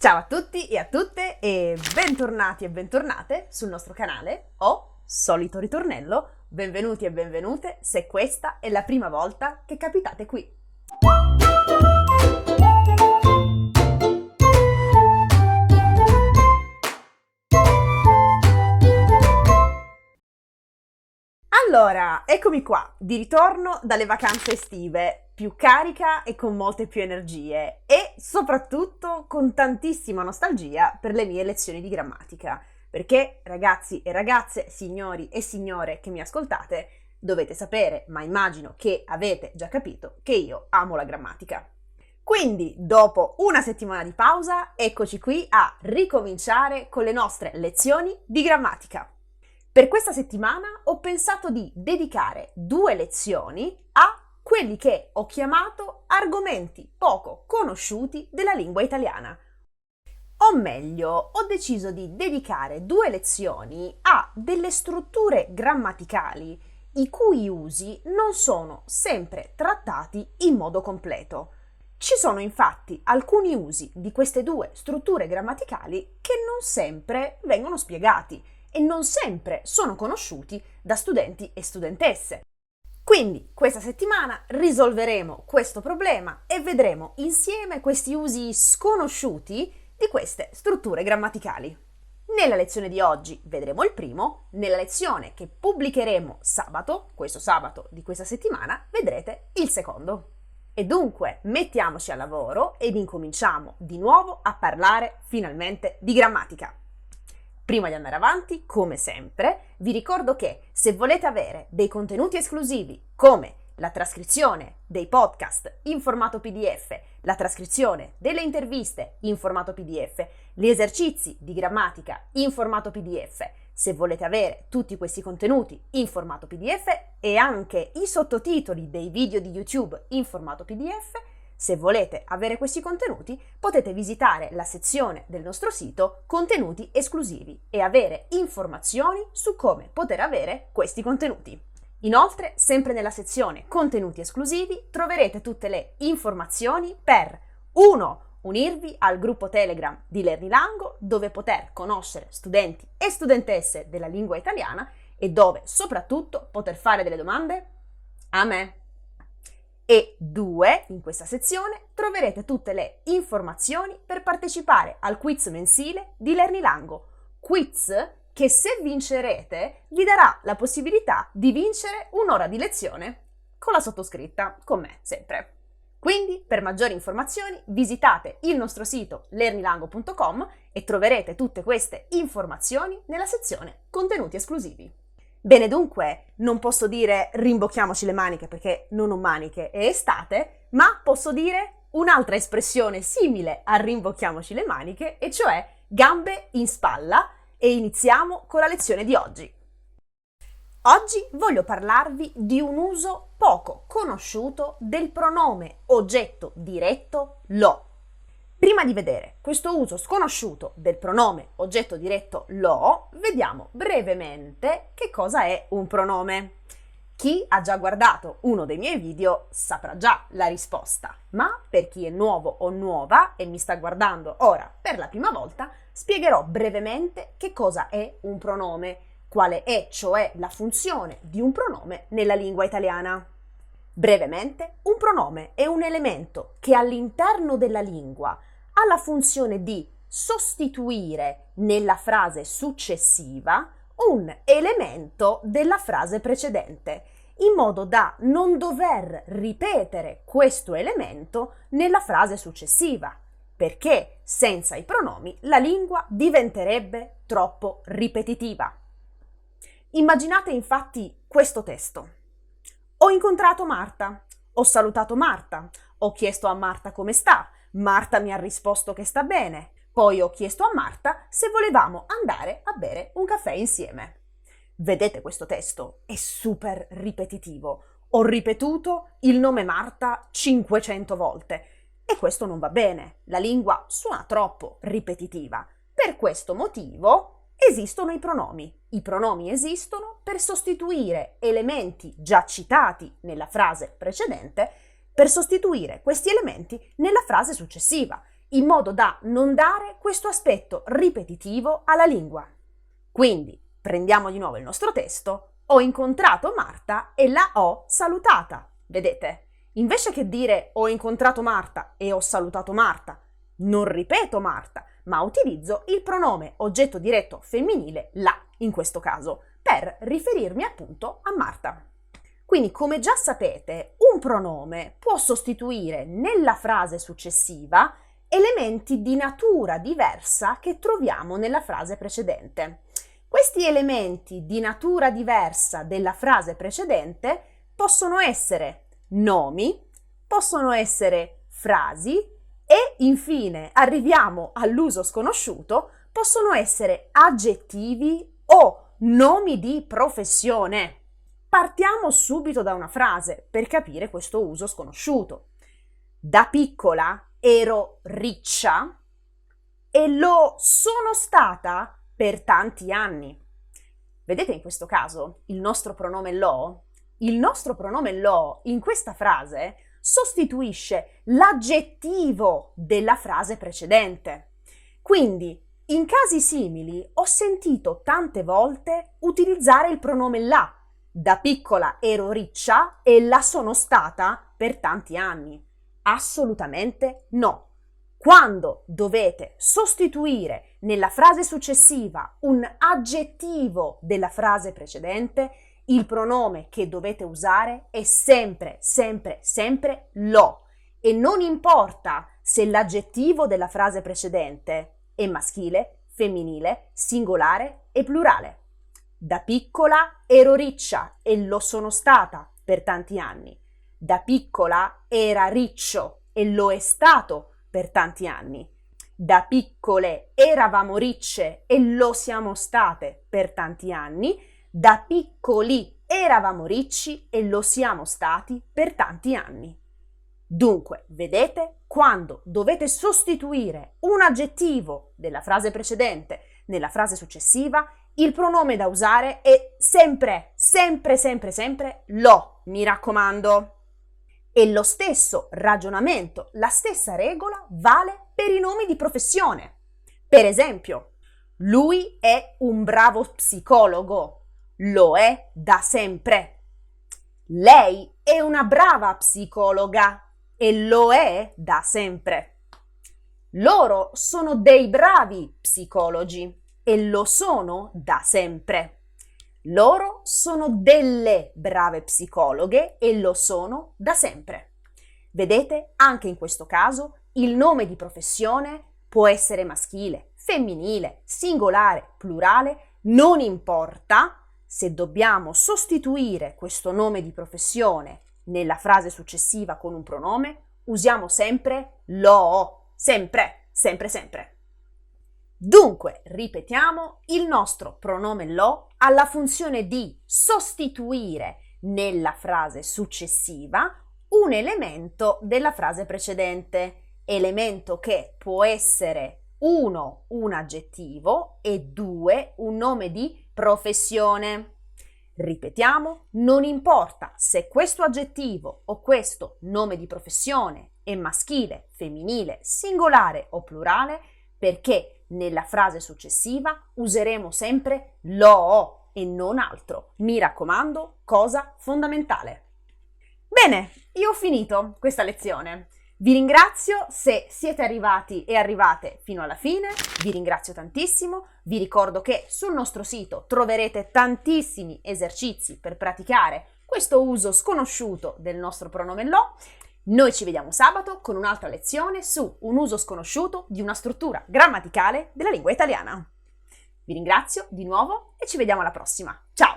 Ciao a tutti e a tutte e bentornati e bentornate sul nostro canale o solito ritornello. Benvenuti e benvenute se questa è la prima volta che capitate qui. Allora, eccomi qua, di ritorno dalle vacanze estive, più carica e con molte più energie e soprattutto con tantissima nostalgia per le mie lezioni di grammatica, perché ragazzi e ragazze, signori e signore che mi ascoltate, dovete sapere, ma immagino che avete già capito, che io amo la grammatica. Quindi, dopo una settimana di pausa, eccoci qui a ricominciare con le nostre lezioni di grammatica. Per questa settimana ho pensato di dedicare 2 lezioni a quelli che ho chiamato argomenti poco conosciuti della lingua italiana. O meglio, ho deciso di dedicare 2 lezioni a delle strutture grammaticali i cui usi non sono sempre trattati in modo completo. Ci sono infatti alcuni usi di queste 2 strutture grammaticali che non sempre vengono spiegati e non sempre sono conosciuti da studenti e studentesse. Quindi questa settimana risolveremo questo problema e vedremo insieme questi usi sconosciuti di queste strutture grammaticali. Nella lezione di oggi vedremo il primo, nella lezione che pubblicheremo questo sabato di questa settimana, vedrete il secondo. E dunque mettiamoci al lavoro ed incominciamo di nuovo a parlare finalmente di grammatica. Prima di andare avanti, come sempre, vi ricordo che se volete avere dei contenuti esclusivi come la trascrizione dei podcast in formato PDF, la trascrizione delle interviste in formato PDF, gli esercizi di grammatica in formato PDF, se volete avere tutti questi contenuti in formato PDF e anche i sottotitoli dei video di YouTube in formato PDF, se volete avere questi contenuti, potete visitare la sezione del nostro sito Contenuti esclusivi e avere informazioni su come poter avere questi contenuti. Inoltre, sempre nella sezione Contenuti esclusivi, troverete tutte le informazioni per 1. Unirvi al gruppo Telegram di Lernilango, dove poter conoscere studenti e studentesse della lingua italiana e dove soprattutto poter fare delle domande a me. E 2, in questa sezione troverete tutte le informazioni per partecipare al quiz mensile di Lernilango, quiz che se vincerete vi darà la possibilità di vincere un'ora di lezione con la sottoscritta, con me sempre. Quindi per maggiori informazioni visitate il nostro sito lernilango.com e troverete tutte queste informazioni nella sezione Contenuti esclusivi. Bene, dunque, non posso dire rimbocchiamoci le maniche perché non ho maniche, è estate, ma posso dire un'altra espressione simile a rimbocchiamoci le maniche, e cioè gambe in spalla, e iniziamo con la lezione di oggi. Oggi voglio parlarvi di un uso poco conosciuto del pronome oggetto diretto lo. Prima di vedere questo uso sconosciuto del pronome oggetto diretto lo, vediamo brevemente che cosa è un pronome. Chi ha già guardato uno dei miei video saprà già la risposta, ma per chi è nuovo o nuova e mi sta guardando ora per la prima volta, spiegherò brevemente che cosa è un pronome, quale è cioè la funzione di un pronome nella lingua italiana. Brevemente, un pronome è un elemento che all'interno della lingua ha la funzione di sostituire nella frase successiva un elemento della frase precedente, in modo da non dover ripetere questo elemento nella frase successiva, perché senza i pronomi la lingua diventerebbe troppo ripetitiva. Immaginate infatti questo testo. Ho incontrato Marta, ho salutato Marta, ho chiesto a Marta come sta, Marta mi ha risposto che sta bene, poi ho chiesto a Marta se volevamo andare a bere un caffè insieme. Vedete questo testo? È super ripetitivo. Ho ripetuto il nome Marta 500 volte e questo non va bene. La lingua suona troppo ripetitiva. Per questo motivo esistono i pronomi. I pronomi esistono per sostituire elementi già citati nella frase precedente, per sostituire questi elementi nella frase successiva, in modo da non dare questo aspetto ripetitivo alla lingua. Quindi, prendiamo di nuovo il nostro testo. Ho incontrato Marta e la ho salutata. Vedete? Invece che dire ho incontrato Marta e ho salutato Marta, non ripeto Marta, ma utilizzo il pronome oggetto diretto femminile la, in questo caso, per riferirmi appunto a Marta. Quindi, come già sapete, un pronome può sostituire nella frase successiva elementi di natura diversa che troviamo nella frase precedente. Questi elementi di natura diversa della frase precedente possono essere nomi, possono essere frasi e infine arriviamo all'uso sconosciuto, possono essere aggettivi o nomi di professione. Partiamo subito da una frase per capire questo uso sconosciuto. Da piccola ero riccia e lo sono stata per tanti anni. Vedete in questo caso il nostro pronome lo? Il nostro pronome lo in questa frase sostituisce l'aggettivo della frase precedente. Quindi, in casi simili ho sentito tante volte utilizzare il pronome la. Da piccola ero riccia e la sono stata per tanti anni. Assolutamente no. Quando dovete sostituire nella frase successiva un aggettivo della frase precedente, il pronome che dovete usare è sempre, sempre, sempre lo. E non importa se l'aggettivo della frase precedente è maschile, femminile, singolare e plurale. Da piccola ero riccia e lo sono stata per tanti anni. Da piccola era riccio e lo è stato per tanti anni. Da piccole eravamo ricce e lo siamo state per tanti anni. Da piccoli eravamo ricci e lo siamo stati per tanti anni. Dunque, vedete, quando dovete sostituire un aggettivo della frase precedente nella frase successiva, il pronome da usare è sempre, sempre, sempre, sempre lo, mi raccomando. E lo stesso ragionamento, la stessa regola vale per i nomi di professione. Per esempio, lui è un bravo psicologo, lo è da sempre. Lei è una brava psicologa e lo è da sempre. Loro sono dei bravi psicologi e lo sono da sempre. Loro sono delle brave psicologhe e lo sono da sempre. Vedete, anche in questo caso il nome di professione può essere maschile, femminile, singolare, plurale, non importa. Se dobbiamo sostituire questo nome di professione nella frase successiva con un pronome, usiamo sempre lo, sempre, sempre, sempre. Dunque, ripetiamo, il nostro pronome lo ha la funzione di sostituire nella frase successiva un elemento della frase precedente, elemento che può essere 1 un aggettivo e 2 un nome di professione. Ripetiamo, non importa se questo aggettivo o questo nome di professione è maschile, femminile, singolare o plurale, perché nella frase successiva useremo sempre lo e non altro. Mi raccomando, cosa fondamentale. Bene, io ho finito questa lezione. Vi ringrazio se siete arrivati e arrivate fino alla fine, vi ringrazio tantissimo, vi ricordo che sul nostro sito troverete tantissimi esercizi per praticare questo uso sconosciuto del nostro pronome lo. Noi ci vediamo sabato con un'altra lezione su un uso sconosciuto di una struttura grammaticale della lingua italiana. Vi ringrazio di nuovo e ci vediamo alla prossima. Ciao!